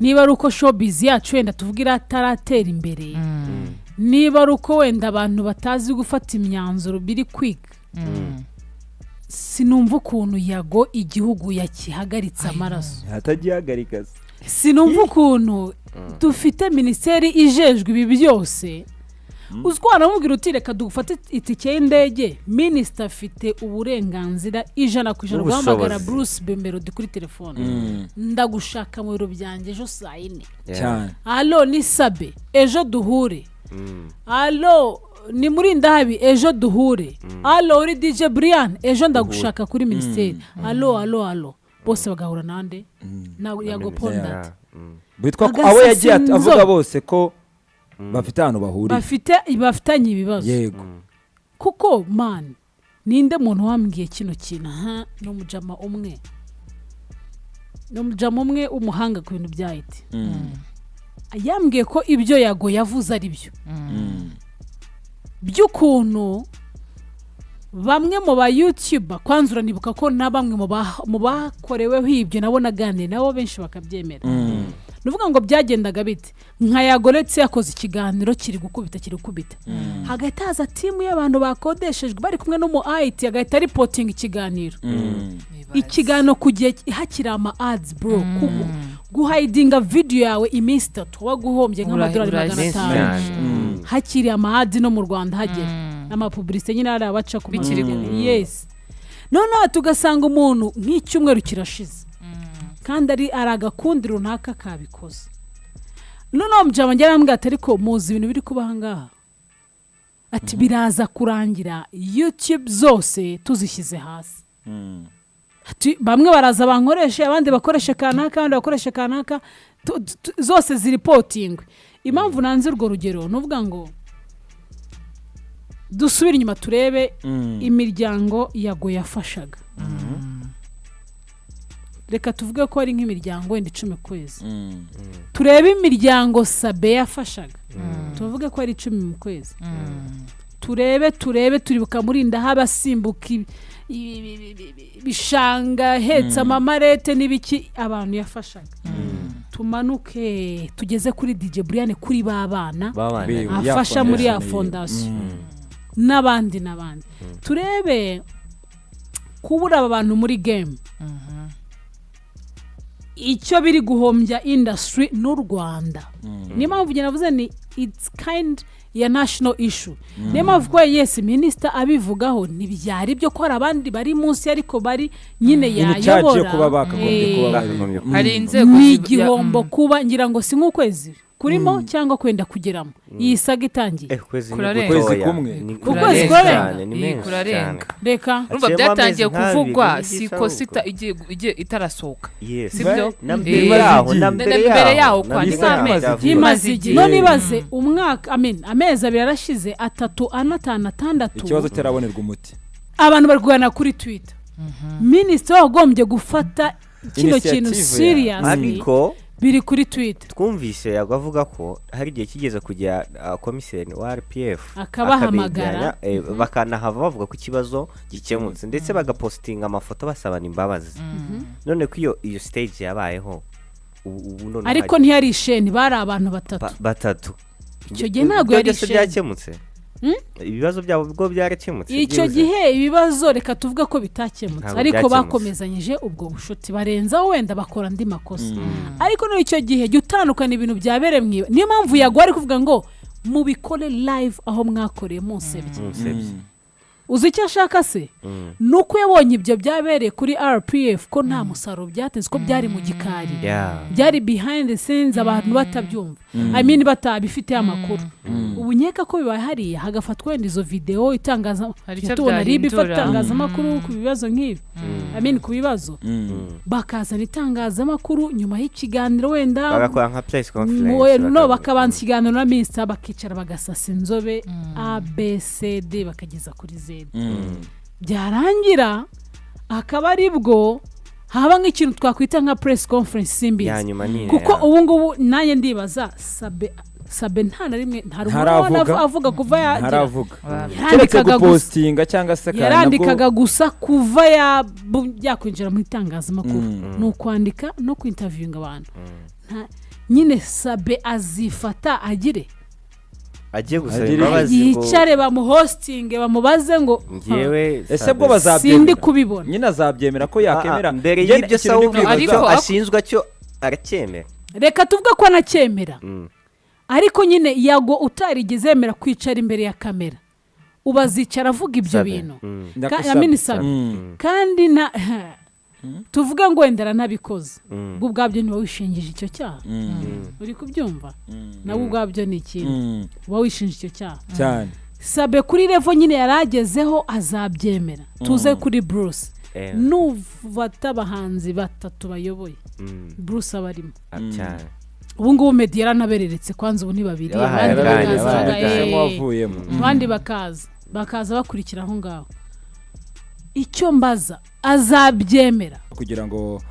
niba ari uko showbiz yacu wenda tuvugira ataratera imbere niba ari uko wenda abantu batazi gufata imyanzuro biri quick sinumva ukuntu Yago igihugu yakihagaritse amaraso hatagihagarika sinumva ukuntu dufite minisiteri ijejwe ibi byose uzwana mubwira uti reka dugufate itike y'indege minisita afite uburenganzira 100% guhamagara Bruce Bemerodi kuri telefone ndagushaka mu biro byanjye ejo saa 4 cyane allo ni Sabe ejo duhure allo ni murinda habi ejo duhure allo uri DJ Brian ejo ndagushaka kuri minisiteri allo bose bagahura nande na Yago Pondat bitwa ko abo yagiye avuga bose ko bafite hano bahuri bafitanye ibibazo yego kuko man ninde muntu wambwiye kino kintu no mujama umwe umuhanga ku bintu bya IT yambwiye ko ibyo Yago yavuze ari byo by'ukuntu bamwe mu ba YouTuber kwanzura nibuka ko na bamwe mu bakoreweho ibyo nabo naganire nabo benshi bakabyemera nuvuga ngo byagendaga bite nka Yagoretse yakoze ikiganiro kiri gukubita hagahita haza timu y'abantu bakodeshejwe bari kumwe no mu IT hagahita reporting ikiganiro kugiye hakira ama ads bro guhidinga video yawe iminsi 3 waguhombye nk'amadolari 500 hakiri ama ads no mu Rwanda hagera n'amapublicité nyine ari abaca ku yes none tugasanga umuntu nk'icyumweru kirashize kandi ari aragakundira runaka kabikoze none mujama njye namwe atariko muzi ibintu biri kubaha ngaha ati biraza kurangira YouTube zose tuzishyize hasi ati bamwe baraza bankoreshe abandi bakoreshe kanaka abandi bakoreshe kanaka zose ziripotingwe impamvu nanze urwo rugero nuvuga ngo dusubira inyuma turebe imiryango Yago yafashaga reka tuvuge ko ari nk'imiryango wenda 10 kwezi turebe imiryango Sabe yafashaga tuvuge ko ari 10 mu kwezi turebe turibuka murinda habasimbuka bishanga hetsa amamarete n'ibiki abantu yafashaga tumanuke tugeze kuri DJ Brian kuri babana afasha muri ya fondation n'abandi turebe kubura abantu muri game icyo biri guhombya industry n'u Rwanda niyo mpamvu njye navuze ni it's kind ya national issue niyo mpamvu ko yes minister abivugaho ntibyari byo ko abandi bari munsi ariko bari nyine yayobora hari inzego n'igihombo kuba ngira ngo si nk'ukwezi kurimo cyangwa kwenda kugeramo iyi saga itangiye kwezi kumwe kurarenga reka urumva byatangiye kuvugwa siko sita igiye itarasohoka sibyo mbere yaho kwandika amezi none ibaze umwaka amezi 2 arashize 3 4 5 6 ikibazo cyarabonerwa umuti abantu barwana kuri Twitter minisitiri wagombye gufata kino kintu seriously biri kuri Twitter twumvise Yago avuga ko hari igihe kigeze kujya komiseri wa RPF akabahamagara bakanahava bavuga ko ikibazo gikemutse ndetse bagapostinga amafoto basabana imbabazi none ko iyo stage yabayeho ubu none ariko ntiyari isheni bari abantu batatu batatu icyo gihe ntago yari isheni byakemutse ibibazo byabo bwo byarakemutse icyo gihe ibibazo reka tuvuga ko bitakemutse Ntabwo ariko byakemutse. bakomezanyije ubwo bushuti barenzaho wenda bakora andi makosa ariko no icyo gihe jya utandukana ibintu byabereye mwiba niyo mpamvu Yago ari kuvuga ngo mubikore live aho mwakoreye musebye uzi icyo ashaka se nuko yabonye ibyo byabereye kuri RPF ko nta musaruro byateze ko byari mu gikari byari behind the scenes abantu batabyumva I mean batabifite amakuru ubu nkeka ko bibaye hariya hagafatwa wenda izo video itangaza tubona ribi itangaza amakuru ku bibazo nk'ibi I mean ku bibazo bakazana itangazamakuru nyuma y'ikiganiro wenda bagakora nka press conference no bakabanza ikiganiro na Minisitiri bakicara bagasasa inzobe ABCD bakageza kuri Z byarangira akaba aribwo haba nk'ikintu twakwita nka press conference simbizi kuko ubu ngubu nanjye ndibaza Sabe nta na rimwe avuga kuva yarandikaga gupostinga cyangwa se yarandikaga gusa kuva yakwinjira mu itangazamakuru ni ukwandika no kwinterviewinga abantu nyine Sabe azifata agire agiye gusaba imbabazi yicare bamuhostinge bamubaze ngo ngewe ese bwo bazabyemera sindi kubibona nyine azabyemera ko yakemera mbere y'ibyo ariko ashinjwa cyo aracyemera reka tuvuga ko anacyemera ariko nyine Yago utarigeze yemera kwicara imbere ya kamera ubazicara avuga ibyo bintu kandi na tuvuga ngo wenda ntabikoze ubwo ubwabyo niba wishingije icyo cyaha uri kubyumva nawe ubwabyo ni ikintu uba wishinje icyo cyaha cyane Sabe kuri level nyine yaragezeho azabyemera tuze kuri Bruce nuvata abahanzi batatu bayoboye Bruce abarimo cyane ubu ngubu media yaranabereretse kwanza ubu ni babiri abandi bakaza bakurikira aho ngaho icyo mbaza azabyemera kugira ngo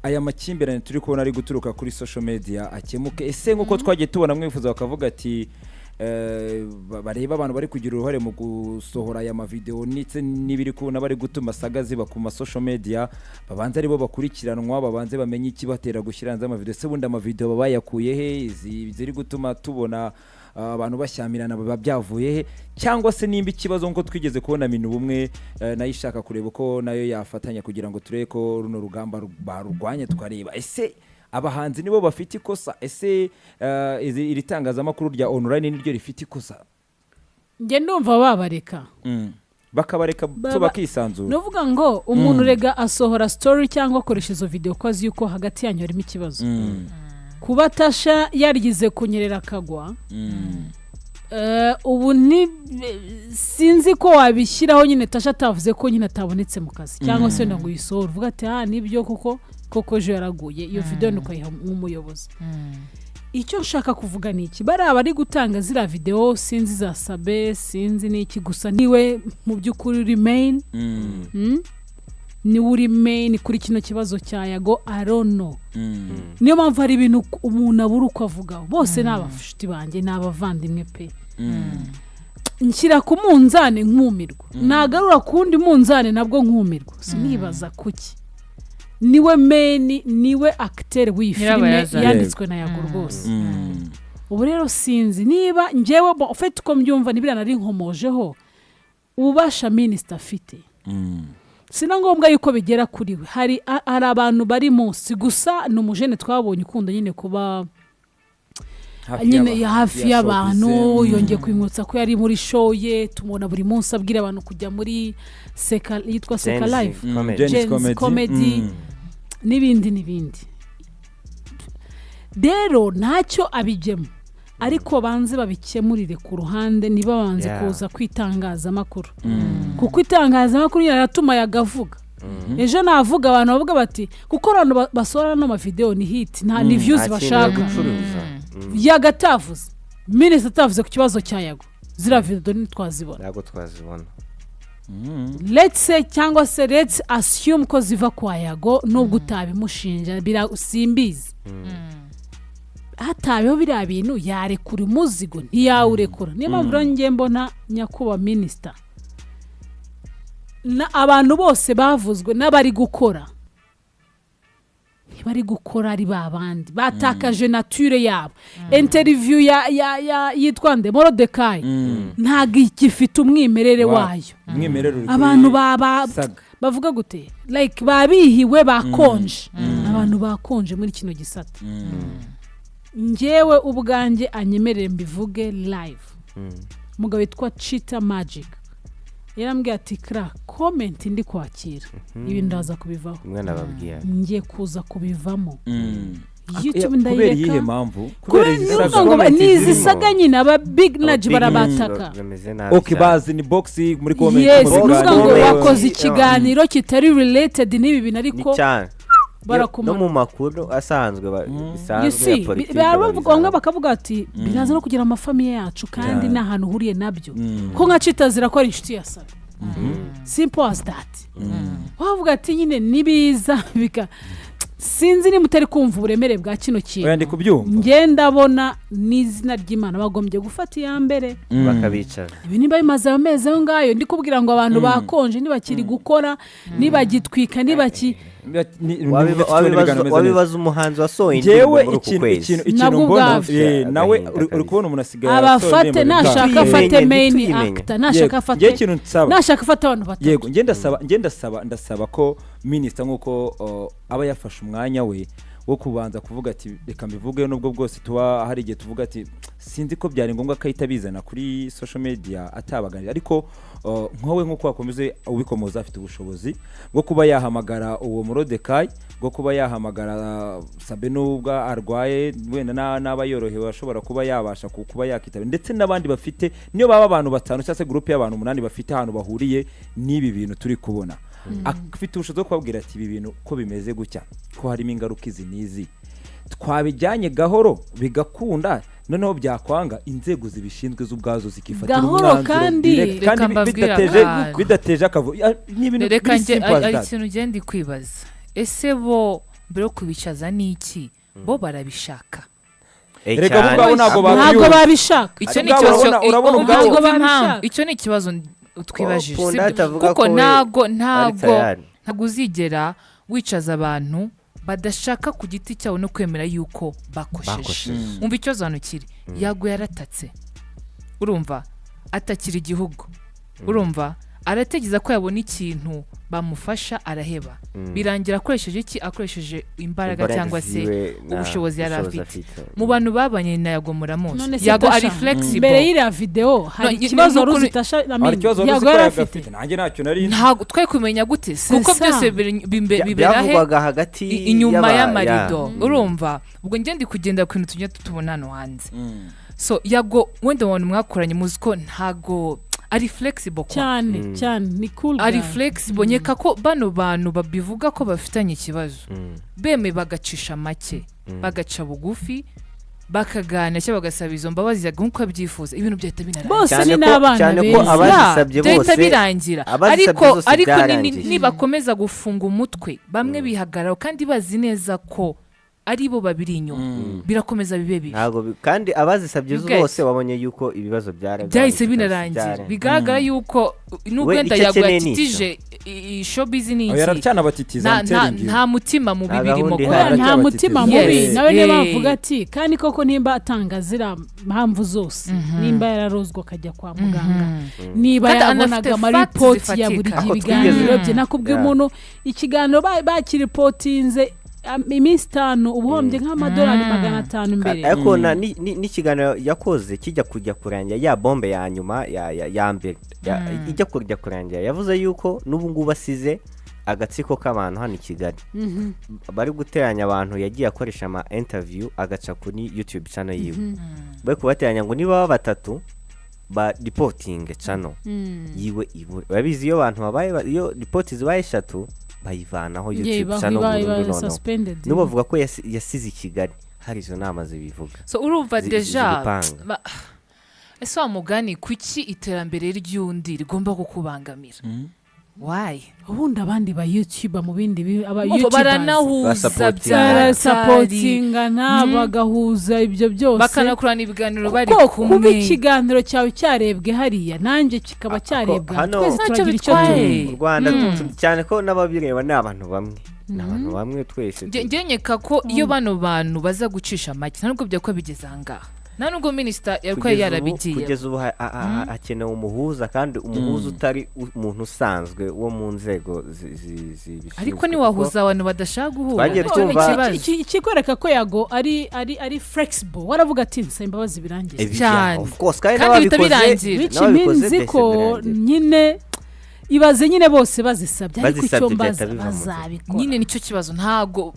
aya makimbirane turi kubona ari guturuka kuri social media akemuke ese nk'uko twagiye tubona mwifuza bakavuga ati bareba abantu bari kugira uruhare mu gusohora aya mavideo ndetse n'ibiri kubona bari gutuma saga ziba ku ma social media babanze aribo bakurikiranwa babanze bamenye ikibatera gushyira hanze amavideo se bundi amavideo babayakuye he ziri gutuma tubona abantu bashyamirana baba byavuye he cyangwa se nimba ikibazo nko twigeze kubona Minu bumwe nayo ishaka kureba ko nayo yafatanya kugira ngo turebe ko runo rugamba barurwanye twareba ese abahanzi nibo bafite ikosa ese iri tangazamakuru rya online niryo rifite ikosa nge ndumva babareka bakabareka bakisanzura nuvuga ngo umuntu rega asohora story cyangwa akoresha izo video ko azi yuko hagati yanyu harimo ikibazo kuba Tasha yarigize kunyerera akagwa ubu ni sinzi ko wabishyiraho nyine Tasha atavuze ko nyine atabonetse mu kazi cyangwa se ngo yisohora uvuga ati nibyo koko ejo yaraguye iyo video nukayiha nk'umuyobozi icyo nshaka kuvuga ni iki bari abari gutanga zira video sinzi za Sabe sinzi n'iki gusa niwe mu by'ukuri remain ni uri main kuri kino kibazo cya Yago I don't know niyo mpamvu hari ibintu umuntu abura uko avuga bose n'abafite banjye n'abavandimwe pe nshyira ku munzane nkumirwa nagarura kundi munzane nabwo nkumirwa sinibaza kuki niwe main niwe acteur w'ifilme yanditswe na Yago rwose ubu rero sinzi niba njyewe ufite uko mbyumva nibira nari nkomojeho ubasha Minisitiri afite sina ngombwa yuko bigera kuri we hari abantu bari munsi gusa n'umujene twabonye ukunda nyine kuba nyine hafi y'abantu yongeye kwimutsa ko yari muri show ye tumubona buri munsi abwira abantu kujya muri yitwa Seka Live comedy n'ibindi rero ntacyo abijyemo ariko banze babikemurire ku ruhande niba banze kuza kwitangazamakuru kuko itangazamakuru yaratuma yagavuga ejo navuga abantu bavuga bati kuko abantu basohora no mavideo ni hit nta ni views bashaka yagatavuze Minisitiri atavuze ku kibazo cya Yago zira video ntitwazibona ntago twazibona let's say cyangwa se let's assume ko ziva kwa Yago nubwo utabimushinja simbizi hatabeho biriya bintu yarekura umuzigo ntiyawurekura niyo mpamvu njye mbona nyakuba Minisitiri abantu bose bavuzwe n'abari gukora ntibari gukora ari babandi batakaje nature yabo interview yitwa nde Morodekai ntago igifite umwimerere wayo abantu bavuga gute like babihiwe bakonje abantu bakonje muri kino gisata njyewe ubwanjye anyemerere mbivuge live umugabo witwa Cheetah Magic yarambwiye ati kra comment ndi kwakira ibi ndaza kubivaho mwana babwiye ngiye kuza kubivamo YouTube ndayireka kubera nizi saga nyine aba big nudge barabataka okay bazi ni box muri comment yes nuvuga ngo bakoze ikiganiro kitari related n'ibi bintu ariko no mu makuru asanzwe bisanzwe ya politiki bamwe bakavuga ati biraza no kugira amafamiye yacu kandi n'ahantu huriye nabyo ko nka Cheetah zirakora inshuti ya Sabe simple as that wavuga ati nyine nibiza bika sinzi ni mutari kumva uburemere bwa kino kintu oya ndi kubyumva ngenda bona n'izina ry'Imana bagombye gufata ya mbere bakabicara ibi nimba bimaze amezi aho ngayo ndi kubwira ngo abantu bakonje nibakiri gukora nibagitwika nibaki wabibaza umuhanzi wasohoye indirimbo muri uku kwezi ikintu mbona nawe uri kubona umuntu asigaye abafate nashaka afate main actor nashaka afate abantu batatu yego ndasaba ko minister nkuko aba yafashe umwanya we wo kubanza kuvuga ati reka mbivuge nubwo bwose tuba hari igihe tuvuga ati sinzi ko byari ngombwa kayita bizana kuri social media atabaganira ariko nkowe nkuko wakomeze ubikomoza afite ubushobozi bwo kuba yahamagara uwo Morodekai bwo kuba yahamagara Sabe nubwo arwaye wenda n'abayorohewe bashobora kuba yabasha kuba yakitaba ndetse n'abandi bafite niyo baba abantu batanu cyangwa se groupe y'abantu 8 bafite ahantu bahuriye n'ibi bintu turi kubona afite ubushobozi bwo kubabwira ati ibi bintu ko bimeze gutya ko harimo ingaruka izi nizi twabijyanye gahoro bigakunda noneho byakwanga inzego zibishinzwe z'ubwazo zikifatira umwanzuro bidateje akavu n'ibintu ari ikintu ugenda kwibaza ese bo mbere yo kubicaza n'iki bo barabishaka reka ntabwo babishaka icyo ni ikibazo twibajije kuko ntago uzigera wicaza abantu badashaka ku giti cyawe no kwemera yuko bakosheje umva icyo zano kiri Yago yaratatse urumva atakira igihugu urumva arategeza ko yabona ikintu bamufasha araheba birangira akoresheje imbaraga cyangwa se ubushobozi yari afite mu bantu babanye na Yago muramuzi Yago ari flexible mbere y'ira video hari ikibazo ruzitasha Yago yarafite nanjye ntacyo nari ntago twe kumenya gute kuko byose byavugaga hagati inyuma y'amarido urumva ubwo ngende kugenda ku bintu tujya tutubona hano hanze so Yago wenda abantu mwakoranye muzi ko ntago ari flexible cyane ni cool ari flexible nyeka ko bano bantu babivuga ko bafitanye ikibazo beme bagacisha make bagaca bugufi bakagana cyangwa bagasaba izo mbabazi nkuko abyifuza ibintu byahita binarangira bose ni n'abana cyane ko abazisabye bose birangira ariko nibakomeza gufunga umutwe bamwe bihagararaho kandi bazi neza ko aribo babiri inyuma birakomeza bibe kandi abazisabye bose wabonye yuko ibibazo byahise binarangira bigaragara yuko n'ubwenda Yago yatitije showbiz n'iki nta mutima mubi birimo nta mutima mubi nawe niba bavuga ati kandi koko nimba atanga zira mpamvu zose nimba yararozwa akajya kwa muganga niba yabonaga amaripoti ya buri ibiganiro bye nakubwiye umuntu ikiganiro bakiripotinze iminsi 5 ubuhombye nk'amadolari 500 imbere ariko n'ikiganiro yakoze kijya kujya kurangira ya bombe ya nyuma ya mbere ijya kujya kurangira yavuze yuko n'ubu ngubu asize agatsiko k'abantu hano i Kigali bari guteranya abantu yagiye akoresha ama interview agaca kuri YouTube channel yiwe bari kubateranya ngo niba batatu ba reporting channel yiwe babizi iyo abantu babaye iyo report zibaye 3 bayivanaho YouTube channel n'ubu bavuga ko yasize i Kigali hari izo nama zibivuga so urumva deja ese wamugani kuki iterambere ry'undi rigomba kukubangamira why ubundi abandi ba YouTube mu bindi aba YouTube baranahuza supportingana bagahuza ibyo byose bakanakurana ibiganiro bari kumwe kuko ikiganiro cyawe cyarebwe hariya nanjye kikaba cyarebwa twese turagira icyo mu Rwanda cyane ko n'ababireba ni abantu bamwe n'abantu bamwe twese ngenyeka ko iyo bano bantu baza gucisha make nta nubwo byakwa bigeze ahangaha nta nubwo minisita yakoye yarabigiye kugeza ubu hakenewe umuhuza kandi umuhuza utari umuntu usanzwe wo mu nzego zibishinzwe ariko niwahuza abantu badashaka guhura ikikwereka ko Yago ari flexible waravuga ati nsaba imbabazi birangiye cyane kandi birangiye ko nyine ibaze nyine bose bazisabye ariko icyo mbaza bazabikora nyine nicyo kibazo ntago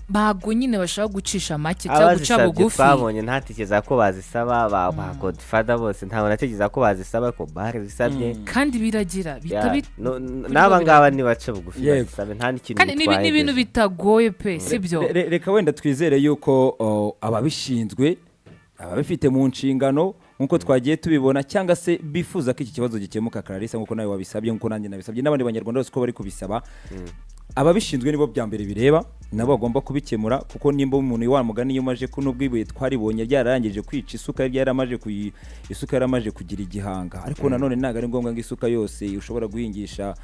nyine bashaka gucisha make cyangwa guca bugufi twabonye ntatekereza ko bazisaba ba Godfather bose ntabwo natekereza ko bazisaba ko bare zisabye kandi biragira n'aba ngaba nibace bugufi bazisabe nta n'ikintu kandi n'ibintu bitagoye pe sibyo reka wenda twizere yuko ababishinzwe ababifite mu nshingano nkuko twagiye tubibona cyangwa se bifuza ko iki kibazo gikemuka Clarisse nkuko nawe wabisabye nkuko nanjye nabisabye n'abandi banyarwanda bose ko bari kubisaba ababishinzwe nibo bya mbere bireba nabo bagomba kubikemura kuko nimba umuntu wamugani iyo maje kuno bwibuye twaribonye ryararangije kwica isuka yaramaje kugira igihanga ariko nanone ntago ari ngombwa ngo isuka yose ushobora guhingisha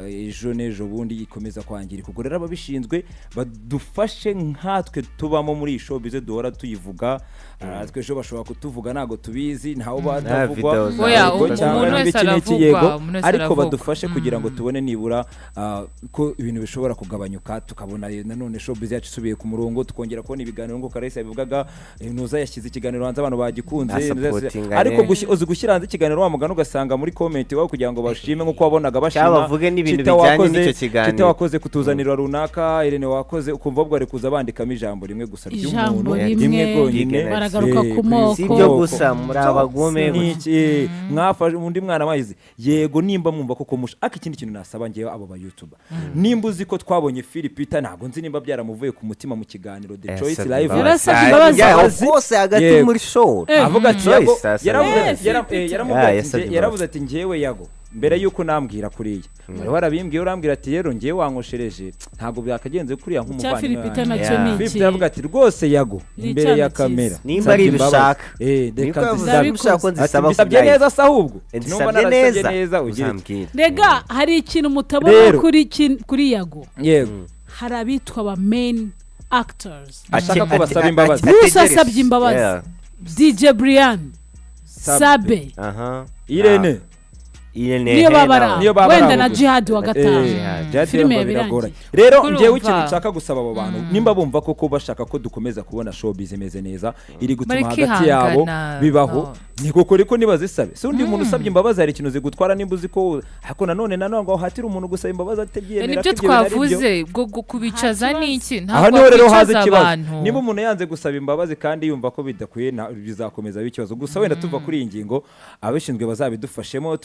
ejo n'ejo bundi ikomeza kwangirika ubwo rero ababishinzwe badufashe nkatwe tubamo muri iyi show bize duhora tuyivuga twe ejo bashobora kutuvuga ntago tubizi ntaho batavugwa umuntu wese aravuga ariko badufashe kugira ngo tubone nibura ko ibintu bishobora kugabanyuka tukabona nanone show bize yacu isubiye ku murongo tukongera kubona ibiganiro ngo Clarisse yabivugaga Nuza yashyize ikiganiro hanze abantu bagikunze ariko uzi gushyira hanze ikiganiro wamugana ugasanga muri comment wawe kugira ngo bashime nkuko wabonaga bashima bavuge n'ibintu bijyanye n'icyo kiganiro Chita wakoze kutuzanira runaka Irene wakoze ukumva ubwo ari kuza bandikamo ijambo rimwe gusa ry'umuntu rimwe gonyine baragaruka ku moko sibyo gusa muri abagome mwafashe undi mwana wahize yego nimba mwumva koko musha ikindi kintu nasaba ngewe abo ba YouTuber nimba uzi ko twabonye Philipita ntago nzi nimba byaramuvuye ku mutima mu kiganiro The Choice Live bose hagati muri show avuga ati yaravuze ati ngewe Yago mbere yuko nambwira kuriya bari warabimbwiye urambwira ati rero ngiye wankoshereje ntago byakagenze kuriya nk'umuvandimwe Philipita yavuga ati rwose Yago imbere ya kamera nimba ari bishaka ndisabye neza sahubwo numva narasabye neza ugira rega hari ikintu mutabona kuri Yago yego hari abitwa ba main actors ashaka ko basaba imbabazi usasabye imbabazi DJ Brian Sabe Irene niyo babara wenda na Jihad wa gatanu filime yabirangiye rero ngewe ikintu nshaka gusaba abo bantu nimba bumva koko bashaka ko dukomeza kubona showbiz imeze neza iri gutuma hagati yabo bibaho ni koko riko nibazisabe se undi muntu usabye imbabazi hari ikintu zigutwara nimba uzi ko ariko nanone ngo hatira umuntu gusaba imbabazi atebyemera nibyo twavuze bwo kubicaza niki ntabwo rero haze ikibazo nimba umuntu yanze gusaba imbabazi kandi yumva ko bidakwiye bizakomeza bikibazo gusa wenda tuva kuri iyi ngingo abishinzwe bazabidufashemo